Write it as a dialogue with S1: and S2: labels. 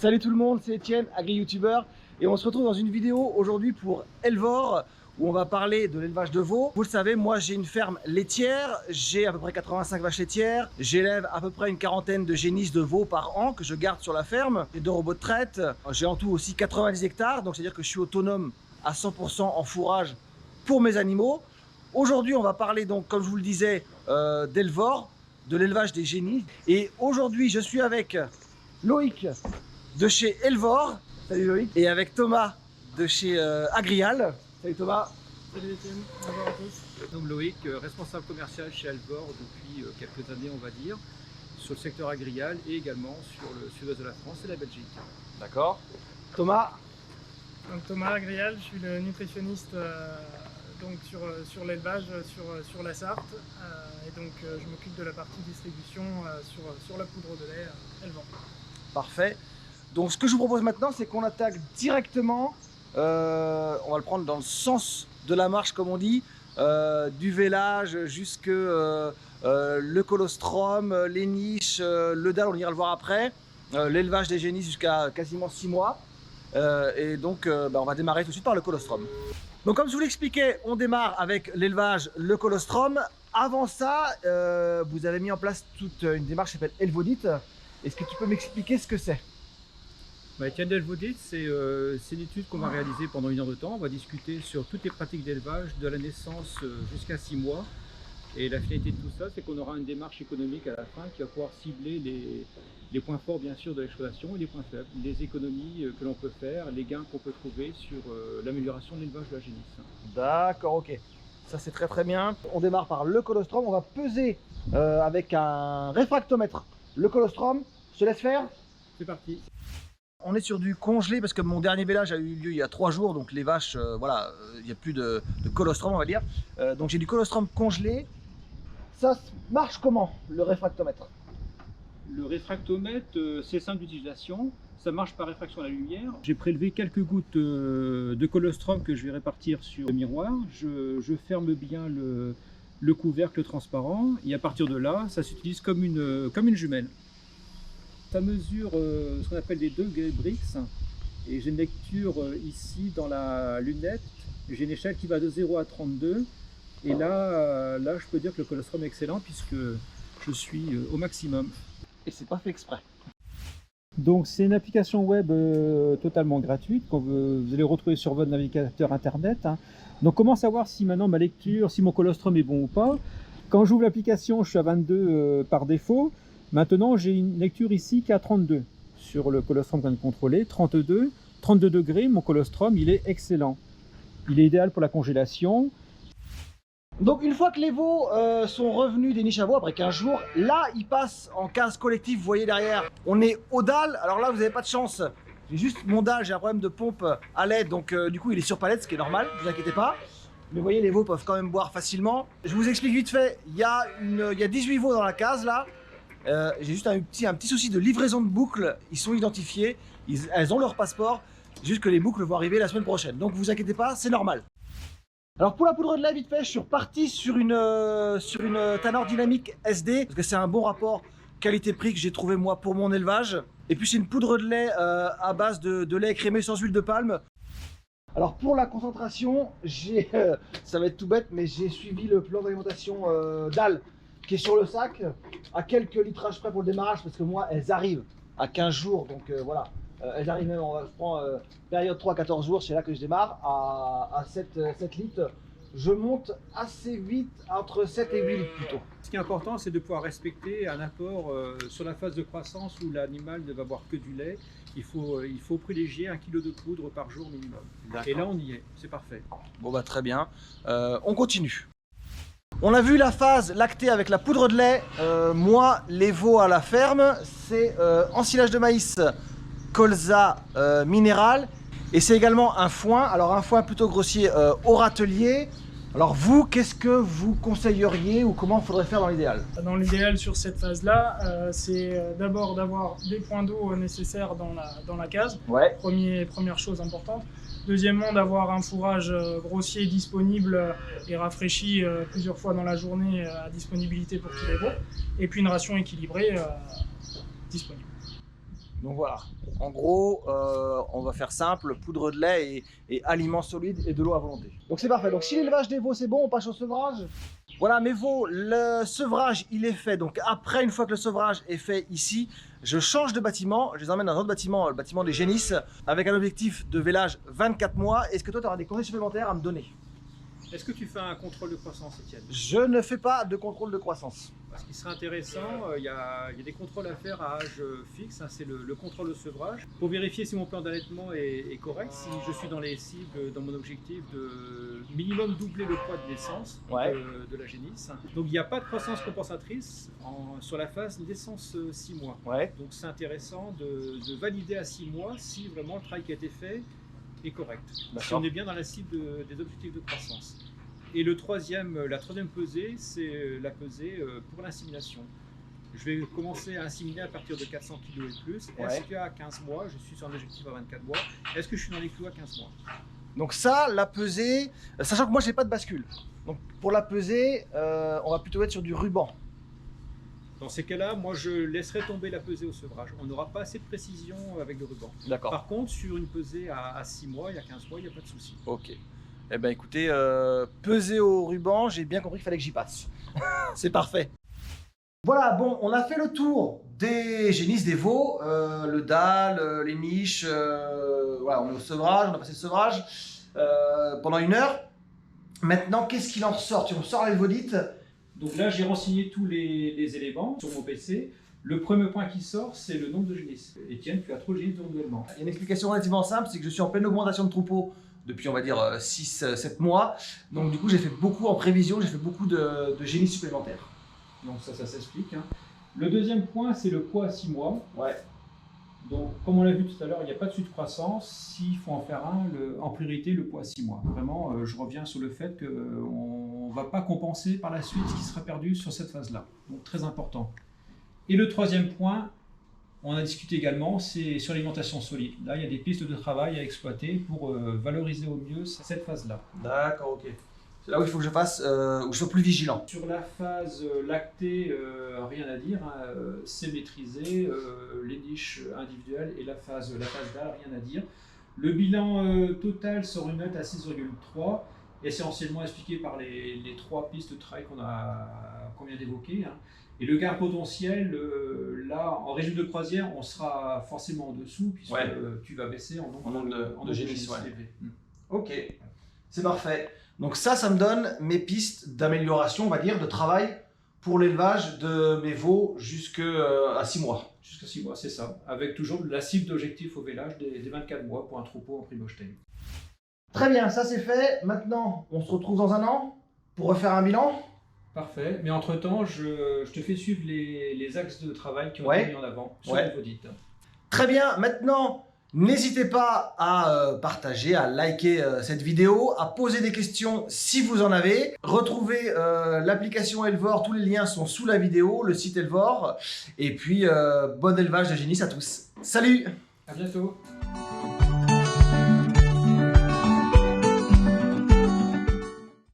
S1: Salut tout le monde, c'est Etienne, agri-youtubeur, et on se retrouve dans une vidéo aujourd'hui pour Elvor, où on va parler de l'élevage de veaux. Vous le savez, moi j'ai une ferme laitière, j'ai à peu près 85 vaches laitières, j'élève à peu près une quarantaine de génisses de veaux par an que je garde sur la ferme, et de robots de traite. J'ai en tout aussi 90 hectares, donc c'est-à-dire que je suis autonome à 100% en fourrage pour mes animaux. Aujourd'hui, on va parler donc, comme je vous le disais, d'Elvor, de l'élevage des génisses. Et aujourd'hui, je suis avec Loïc de chez Elvor. Salut Loïc. Et avec Thomas de chez Agrial. Salut Thomas.
S2: Salut Etienne, bonjour à tous.
S3: Donc Loïc, responsable commercial chez Elvor depuis quelques années on va dire, sur le secteur Agrial et également sur le sud-ouest de la France et la Belgique.
S1: D'accord. Thomas.
S2: Donc Thomas Agrial, je suis le nutritionniste donc sur l'élevage sur la Sarthe et donc je m'occupe de la partie distribution sur la poudre de lait Elvor.
S1: Parfait. Donc ce que je vous propose maintenant, c'est qu'on attaque directement, on va le prendre dans le sens de la marche comme on dit, du vélage jusque le colostrum, les niches, le dalle, on ira le voir après, l'élevage des génisses jusqu'à quasiment 6 mois. Et donc on va démarrer tout de suite par le colostrum. Donc comme je vous l'expliquais, on démarre avec l'élevage, le colostrum. Avant ça, vous avez mis en place toute une démarche qui s'appelle Elvodit. Est-ce que tu peux m'expliquer ce que c'est?
S3: Etienne Elvodit, c'est une étude qu'on va réaliser pendant 1 heure de temps. On va discuter sur toutes les pratiques d'élevage de la naissance jusqu'à 6 mois. Et la finalité de tout ça, c'est qu'on aura une démarche économique à la fin qui va pouvoir cibler les points forts bien sûr de l'exploitation et les points faibles, les économies que l'on peut faire, les gains qu'on peut trouver sur l'amélioration de l'élevage de la génisse.
S1: D'accord, ok. Ça c'est très bien. On démarre par le colostrum. On va peser avec un réfractomètre le colostrum. Je te laisse faire.
S3: C'est parti.
S1: On est sur du congelé parce que mon dernier vélage a eu lieu il y a 3 jours, donc les vaches, voilà, il n'y a plus de colostrum on va dire. Donc j'ai du colostrum congelé. Ça marche comment le réfractomètre?
S3: Le réfractomètre, c'est simple d'utilisation, ça marche par réfraction à la lumière. J'ai prélevé quelques gouttes de colostrum que je vais répartir sur le miroir. Je ferme bien le couvercle transparent et à partir de là, ça s'utilise comme une jumelle. Ça mesure ce qu'on appelle les 2 Brix et j'ai une lecture ici dans la lunette. J'ai une échelle qui va de 0 à 32 et là je peux dire que le colostrum est excellent puisque je suis au maximum.
S1: Et c'est pas fait exprès.
S3: Donc c'est une application web totalement gratuite que vous allez retrouver sur votre navigateur internet. Donc comment savoir si maintenant ma lecture, si mon colostrum est bon ou pas? Quand j'ouvre l'application, je suis à 22 par défaut. Maintenant j'ai une lecture ici qui est à 32 sur le colostrum qu'on vient de contrôler. 32 degrés, mon colostrum il est excellent. Il est idéal pour la congélation.
S1: Donc une fois que les veaux sont revenus des niches à veaux après 15 jours, là ils passent en case collective, vous voyez derrière, on est au dalle. Alors là vous n'avez pas de chance, j'ai juste mon dalle, j'ai un problème de pompe à l'aide, donc du coup il est sur palette, ce qui est normal, ne vous inquiétez pas. Mais vous voyez, les veaux peuvent quand même boire facilement. Je vous explique vite fait, il y a 18 veaux dans la case là. J'ai juste un petit souci de livraison de boucles, ils sont identifiés, elles ont leur passeport, juste que les boucles vont arriver la semaine prochaine. Donc vous inquiétez pas, c'est normal. Alors pour la poudre de lait, vite fait, je suis reparti sur une Tanor Dynamic SD, parce que c'est un bon rapport qualité-prix que j'ai trouvé moi pour mon élevage. Et puis c'est une poudre de lait à base de lait écrémé sans huile de palme. Alors pour la concentration, ça va être tout bête, mais j'ai suivi le plan d'alimentation DAL qui est sur le sac, à quelques litrages près pour le démarrage, parce que moi elles arrivent à 15 jours, donc voilà. Elles arrivent même, je prends période 3-14 jours, c'est là que je démarre, à 7 litres. Je monte assez vite, entre 7 et 8 litres plutôt.
S3: Ce qui est important, c'est de pouvoir respecter un apport sur la phase de croissance où l'animal ne va boire que du lait. Il faut privilégier 1 kg de poudre par jour minimum. Et là, on y est, c'est parfait.
S1: Bon bah très bien, on continue. On a vu la phase lactée avec la poudre de lait. Moi, les veaux à la ferme, c'est ensilage de maïs, colza minéral, et c'est également un foin. Alors un foin plutôt grossier au râtelier. Alors vous, qu'est-ce que vous conseilleriez ou comment il faudrait faire dans l'idéal?
S2: Dans l'idéal sur cette phase-là, c'est d'abord d'avoir des points d'eau nécessaires dans la case.
S1: Ouais.
S2: Première chose importante. Deuxièmement, d'avoir un fourrage grossier disponible et rafraîchi plusieurs fois dans la journée à disponibilité pour tous les veaux. Et puis une ration équilibrée disponible.
S1: Donc voilà, en gros, on va faire simple, poudre de lait et aliments solides et de l'eau à volonté. Donc c'est parfait, donc si l'élevage des veaux c'est bon, on passe au sevrage. Voilà mes veaux, le sevrage il est fait, donc après une fois que le sevrage est fait ici, je change de bâtiment, je les emmène dans un autre bâtiment, le bâtiment des génisses, avec un objectif de vélage 24 mois. Est-ce que toi tu auras des conseils supplémentaires à me donner?
S3: Est-ce que tu fais un contrôle de croissance, Étienne?
S1: Je ne fais pas de contrôle de croissance.
S3: Ce qui serait intéressant, il y a des contrôles à faire à âge fixe, hein, c'est le contrôle de sevrage, pour vérifier si mon plan d'allaitement est correct, si je suis dans les cibles, dans mon objectif de minimum doubler le poids de naissance de la génisse. Donc il n'y a pas de croissance compensatrice sur la phase naissance 6 mois. Donc c'est intéressant de valider à 6 mois si vraiment le travail qui a été fait est correct, si on est bien dans la cible des objectifs de croissance. Et la troisième pesée, c'est la pesée pour l'insémination. Je vais commencer à inséminer à partir de 400 kg et plus. Est-ce qu'à 15 mois, je suis sur un objectif à 24 mois, est-ce que je suis dans les clous à 15 mois?
S1: Donc ça, la pesée, sachant que moi je n'ai pas de bascule. Donc pour la pesée, on va plutôt être sur du ruban.
S3: Dans ces cas-là, moi je laisserai tomber la pesée au sevrage. On n'aura pas assez de précision avec le ruban.
S1: D'accord.
S3: Par contre, sur une pesée à 6 mois et à 15 mois, il n'y a pas de souci.
S1: Ok. Eh bien écoutez, peser au ruban, j'ai bien compris qu'il fallait que j'y passe. C'est parfait. Voilà, bon, on a fait le tour des génisses, des veaux, le dalle, les niches, voilà, on est au sevrage, on a passé le sevrage pendant 1 heure. Maintenant, qu'est-ce qu'il en ressort? Tu ressors les vodites.
S3: Donc là, j'ai renseigné tous les éléments sur mon PC. Le premier point qui sort, c'est le nombre de génisses. Étienne, tu as trop de génisses de renouvellement.
S1: Il y a une explication relativement simple, c'est que je suis en pleine augmentation de troupeaux depuis, on va dire, 6-7 mois. Donc du coup, j'ai fait beaucoup en prévision, j'ai fait beaucoup de génisses supplémentaires.
S3: Donc ça s'explique. Hein. Le deuxième point, c'est le poids à 6 mois. Donc, comme on l'a vu tout à l'heure, il n'y a pas de suite de croissance. S'il faut en faire un, en priorité, le poids à 6 mois. Vraiment, je reviens sur le fait qu'on ne va pas compenser par la suite ce qui sera perdu sur cette phase-là. Donc, très important. Et le troisième point, on a discuté également, c'est sur l'alimentation solide. Là, il y a des pistes de travail à exploiter pour valoriser au mieux cette phase-là.
S1: D'accord, ok. C'est là où il faut que je fasse, où je sois plus vigilant.
S3: Sur la phase lactée, rien à dire, hein, c'est maîtrisé, les niches individuelles et la phase dalle, rien à dire. Le bilan total sort une note à 6,3, essentiellement expliqué par les 3 pistes de travail qu'on vient d'évoquer. Hein. Et le gain potentiel, là, en régime de croisière, on sera forcément en dessous, puisque tu vas baisser en nombre de génisses élevés.
S1: Ok, c'est parfait. Donc ça me donne mes pistes d'amélioration, on va dire, de travail pour l'élevage de mes veaux jusqu'à 6 mois.
S3: Jusqu'à 6 mois, c'est ça. Avec toujours la cible d'objectif au vélage des 24 mois pour un troupeau en Primostem.
S1: Très bien, ça c'est fait. Maintenant, on se retrouve dans 1 an pour refaire un bilan.
S3: Parfait. Mais entre-temps, je te fais suivre les axes de travail qui ont été mis en avant sur les vodites.
S1: Très bien. Maintenant, n'hésitez pas à partager, à liker cette vidéo, à poser des questions si vous en avez. Retrouvez l'application Elvor, tous les liens sont sous la vidéo, le site Elvor. Et puis, bon élevage de génisses à tous. Salut!
S3: À bientôt!